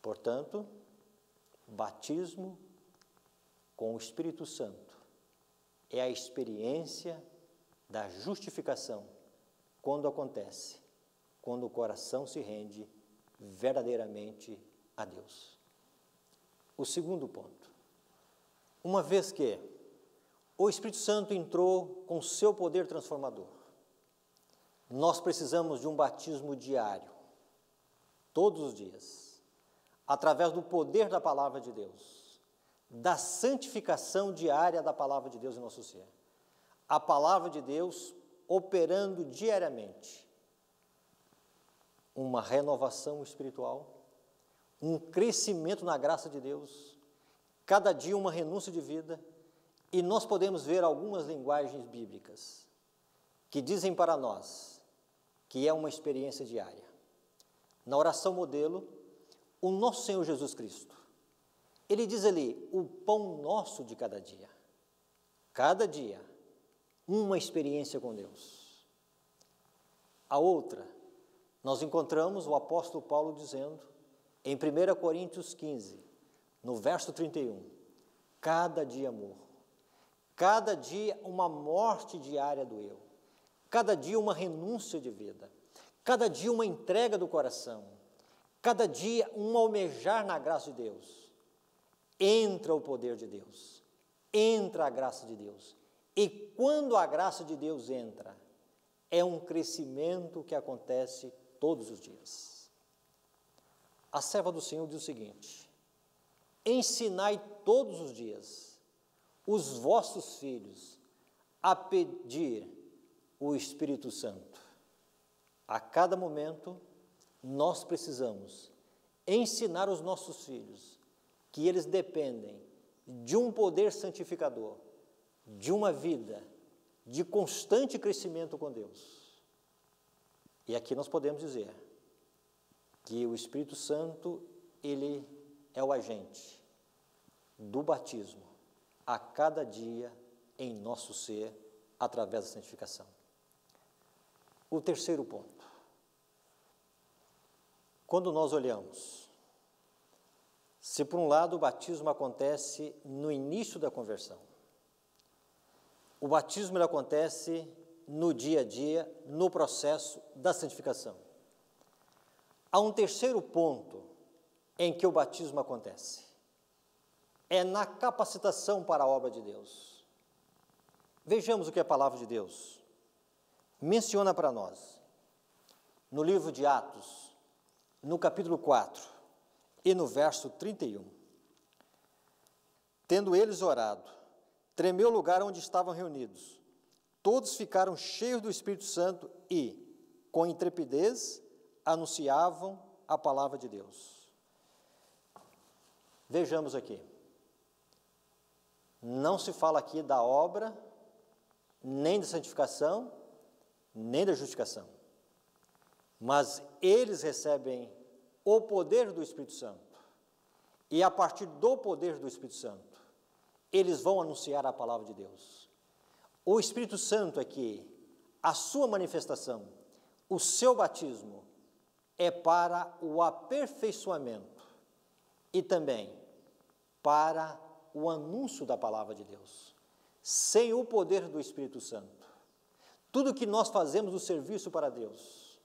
Portanto, batismo com o Espírito Santo é a experiência da justificação quando acontece, quando o coração se rende verdadeiramente a Deus. O segundo ponto, uma vez que o Espírito Santo entrou com seu poder transformador, nós precisamos de um batismo diário, todos os dias, através do poder da palavra de Deus, da santificação diária da palavra de Deus em nosso ser. A palavra de Deus operando diariamente uma renovação espiritual, um crescimento na graça de Deus, cada dia uma renúncia de vida, e nós podemos ver algumas linguagens bíblicas que dizem para nós que é uma experiência diária. Na oração modelo, o nosso Senhor Jesus Cristo, ele diz ali, o pão nosso de cada dia, uma experiência com Deus. A outra, nós encontramos o apóstolo Paulo dizendo, em 1 Coríntios 15, no verso 31, cada dia morro, cada dia uma morte diária do eu, cada dia uma renúncia de vida, cada dia uma entrega do coração, cada dia um almejar na graça de Deus. Entra o poder de Deus, entra a graça de Deus. E quando a graça de Deus entra, é um crescimento que acontece todos os dias. A serva do Senhor diz o seguinte, ensinai todos os dias os vossos filhos a pedir o Espírito Santo. A cada momento, nós precisamos ensinar os nossos filhos que eles dependem de um poder santificador, de uma vida de constante crescimento com Deus. E aqui nós podemos dizer que o Espírito Santo, ele é o agente do batismo a cada dia em nosso ser, através da santificação. O terceiro ponto, quando nós olhamos, se por um lado o batismo acontece no início da conversão, o batismo ele acontece no dia a dia, no processo da santificação. Há um terceiro ponto em que o batismo acontece, é na capacitação para a obra de Deus. Vejamos o que a palavra de Deus menciona para nós, no livro de Atos, no capítulo 4, e no verso 31. Tendo eles orado, tremeu o lugar onde estavam reunidos. Todos ficaram cheios do Espírito Santo e, com intrepidez, anunciavam a palavra de Deus. Vejamos aqui. Não se fala aqui da obra, nem da santificação, nem da justificação. Mas eles recebem o poder do Espírito Santo. E a partir do poder do Espírito Santo, eles vão anunciar a palavra de Deus. O Espírito Santo é que a sua manifestação, o seu batismo, é para o aperfeiçoamento e também para o anúncio da palavra de Deus. Sem o poder do Espírito Santo, tudo que nós fazemos do serviço para Deus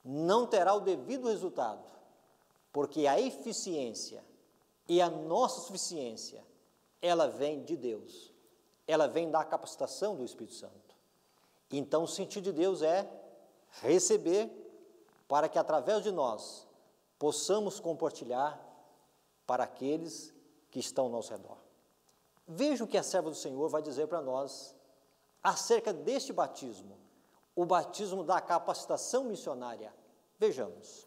não terá o devido resultado, porque a eficiência e a nossa suficiência, ela vem de Deus, ela vem da capacitação do Espírito Santo. Então o sentido de Deus é receber para que através de nós possamos compartilhar para aqueles que estão ao nosso redor. Veja o que a serva do Senhor vai dizer para nós acerca deste batismo, o batismo da capacitação missionária. Vejamos.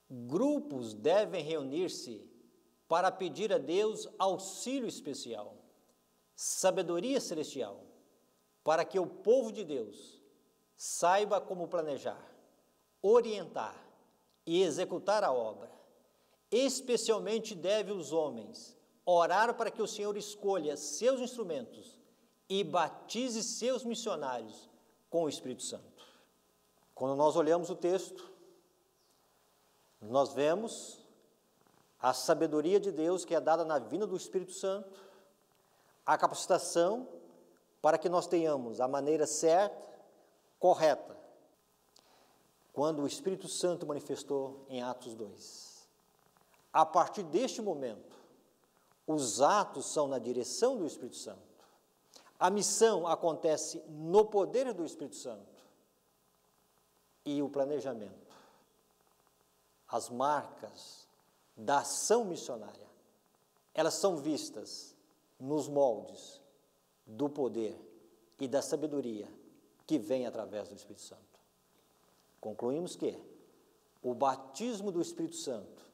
Grupos devem reunir-se para pedir a Deus auxílio especial, sabedoria celestial, para que o povo de Deus saiba como planejar, orientar e executar a obra. Especialmente devem os homens orar para que o Senhor escolha seus instrumentos e batize seus missionários com o Espírito Santo. Quando nós olhamos o texto, nós vemos a sabedoria de Deus que é dada na vinda do Espírito Santo, a capacitação para que nós tenhamos a maneira certa, correta, quando o Espírito Santo manifestou em Atos 2. A partir deste momento, os atos são na direção do Espírito Santo. A missão acontece no poder do Espírito Santo. E o planejamento, as marcas da ação missionária, elas são vistas nos moldes do poder e da sabedoria que vem através do Espírito Santo. Concluímos que o batismo do Espírito Santo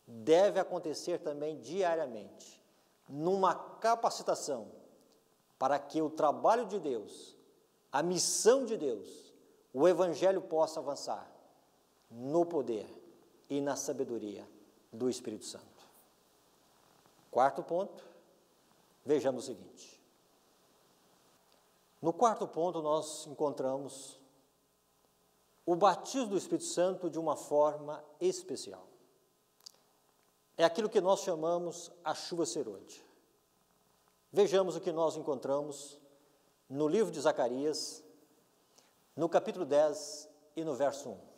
deve acontecer também diariamente, numa capacitação para que o trabalho de Deus, a missão de Deus, o Evangelho possa avançar no poder e na sabedoria do Espírito Santo. Quarto ponto, vejamos o seguinte. No quarto ponto nós encontramos o batismo do Espírito Santo de uma forma especial. É aquilo que nós chamamos a chuva serôdia. Vejamos o que nós encontramos no livro de Zacarias, no capítulo 10 e no verso 1.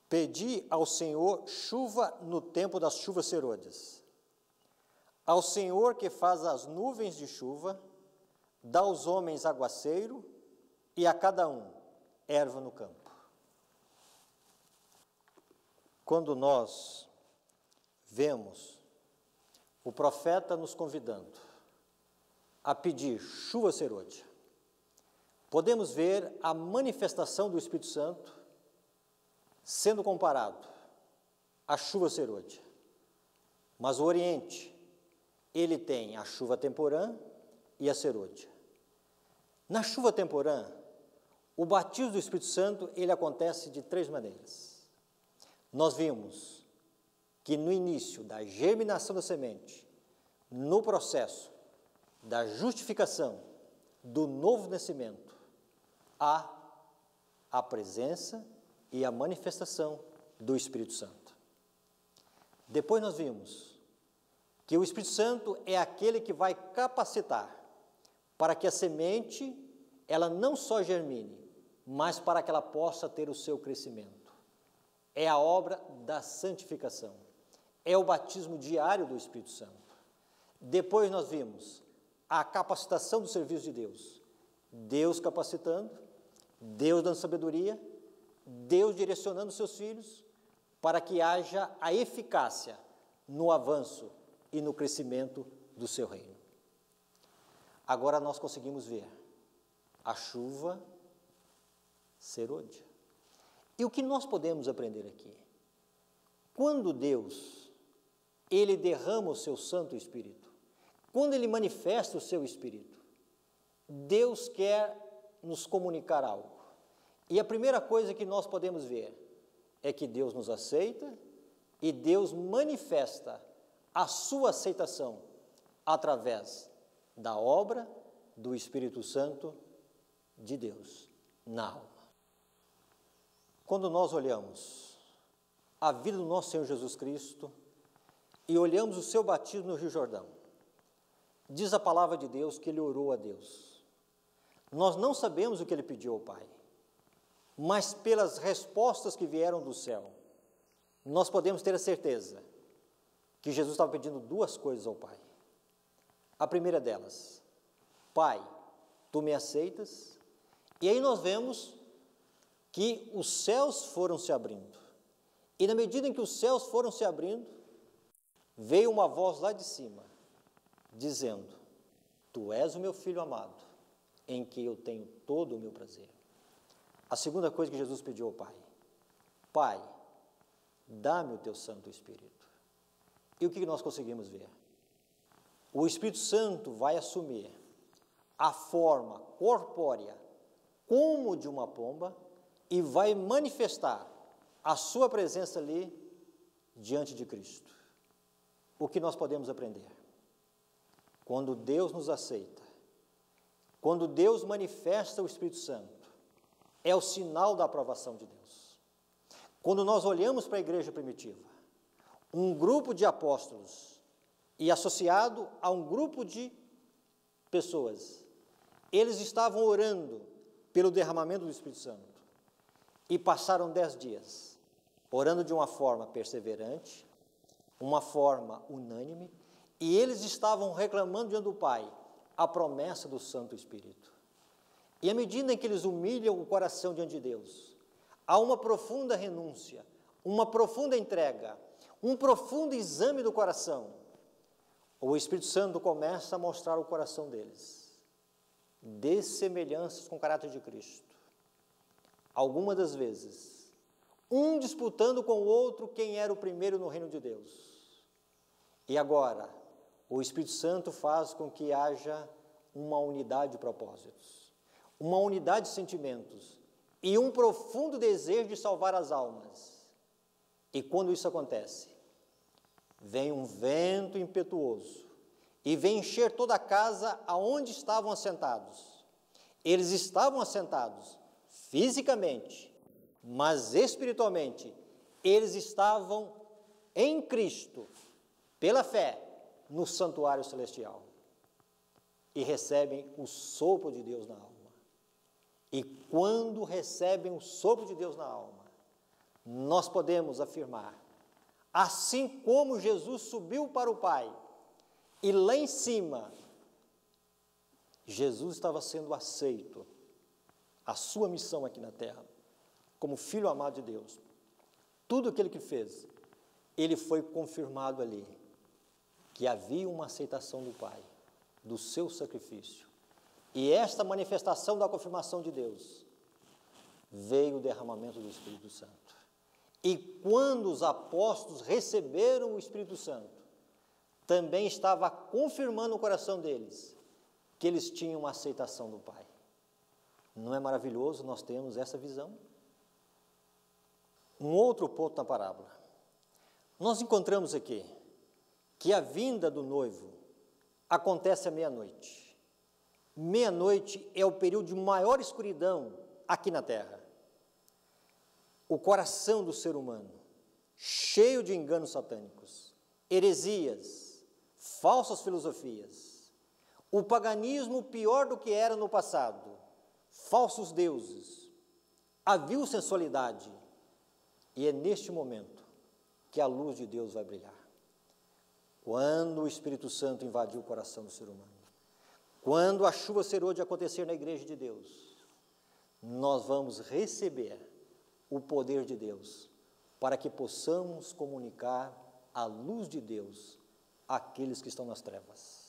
Pedi ao Senhor chuva no tempo das chuvas serôdias. Ao Senhor que faz as nuvens de chuva, dá aos homens aguaceiro e a cada um erva no campo. Quando nós vemos o profeta nos convidando a pedir chuva serôdia, podemos ver a manifestação do Espírito Santo sendo comparado à chuva serôdia. Mas o Oriente, ele tem a chuva temporã e a serôdia. Na chuva temporã, o batismo do Espírito Santo, ele acontece de três maneiras. Nós vimos que no início da germinação da semente, no processo da justificação, do novo nascimento, há a presença e a manifestação do Espírito Santo. Depois nós vimos que o Espírito Santo é aquele que vai capacitar para que a semente, ela não só germine, mas para que ela possa ter o seu crescimento. É a obra da santificação. É o batismo diário do Espírito Santo. Depois nós vimos a capacitação do serviço de Deus. Deus capacitando, Deus dando sabedoria, Deus direcionando seus filhos para que haja a eficácia no avanço e no crescimento do seu reino. Agora nós conseguimos ver a chuva serôdia. E o que nós podemos aprender aqui? Quando Deus, ele derrama o seu Santo Espírito, quando ele manifesta o seu Espírito, Deus quer nos comunicar algo. E a primeira coisa que nós podemos ver é que Deus nos aceita e Deus manifesta a sua aceitação através da obra do Espírito Santo de Deus na alma. Quando nós olhamos a vida do nosso Senhor Jesus Cristo e olhamos o seu batismo no Rio Jordão, diz a palavra de Deus que ele orou a Deus. Nós não sabemos o que ele pediu ao Pai, mas pelas respostas que vieram do céu, nós podemos ter a certeza que Jesus estava pedindo duas coisas ao Pai. A primeira delas, Pai, tu me aceitas? E aí nós vemos que os céus foram se abrindo. E na medida em que os céus foram se abrindo, veio uma voz lá de cima, dizendo, tu és o meu filho amado, em que eu tenho todo o meu prazer. A segunda coisa que Jesus pediu ao Pai, Pai, dá-me o teu Santo Espírito. E o que nós conseguimos ver? O Espírito Santo vai assumir a forma corpórea como de uma pomba e vai manifestar a sua presença ali diante de Cristo. O que nós podemos aprender? Quando Deus nos aceita, quando Deus manifesta o Espírito Santo, é o sinal da aprovação de Deus. Quando nós olhamos para a igreja primitiva, um grupo de apóstolos e associado a um grupo de pessoas. Eles estavam orando pelo derramamento do Espírito Santo e passaram 10 dias orando de uma forma perseverante, uma forma unânime, e eles estavam reclamando diante do Pai a promessa do Santo Espírito. E à medida em que eles humilham o coração diante de Deus, há uma profunda renúncia, uma profunda entrega, um profundo exame do coração. O Espírito Santo começa a mostrar o coração deles, dessemelhanças com o caráter de Cristo. Algumas das vezes, um disputando com o outro quem era o primeiro no reino de Deus. E agora, o Espírito Santo faz com que haja uma unidade de propósitos, uma unidade de sentimentos e um profundo desejo de salvar as almas. E quando isso acontece, vem um vento impetuoso e vem encher toda a casa aonde estavam assentados. Eles estavam assentados fisicamente, mas espiritualmente, eles estavam em Cristo, pela fé, no santuário celestial. E recebem o sopro de Deus na alma. E quando recebem o sopro de Deus na alma, nós podemos afirmar, assim como Jesus subiu para o Pai, e lá em cima, Jesus estava sendo aceito, a sua missão aqui na terra, como Filho amado de Deus. Tudo aquilo que fez, ele foi confirmado ali, que havia uma aceitação do Pai, do seu sacrifício. E esta manifestação da confirmação de Deus, veio o derramamento do Espírito Santo. E quando os apóstolos receberam o Espírito Santo, também estava confirmando no coração deles que eles tinham a aceitação do Pai. Não é maravilhoso nós termos essa visão? Um outro ponto na parábola. Nós encontramos aqui que a vinda do noivo acontece à meia-noite. Meia-noite é o período de maior escuridão aqui na terra. O coração do ser humano, cheio de enganos satânicos, heresias, falsas filosofias, o paganismo pior do que era no passado, falsos deuses, a vil sensualidade, e é neste momento que a luz de Deus vai brilhar. Quando o Espírito Santo invadiu o coração do ser humano, quando a chuva cessou de acontecer na igreja de Deus, nós vamos receber o poder de Deus, para que possamos comunicar a luz de Deus àqueles que estão nas trevas.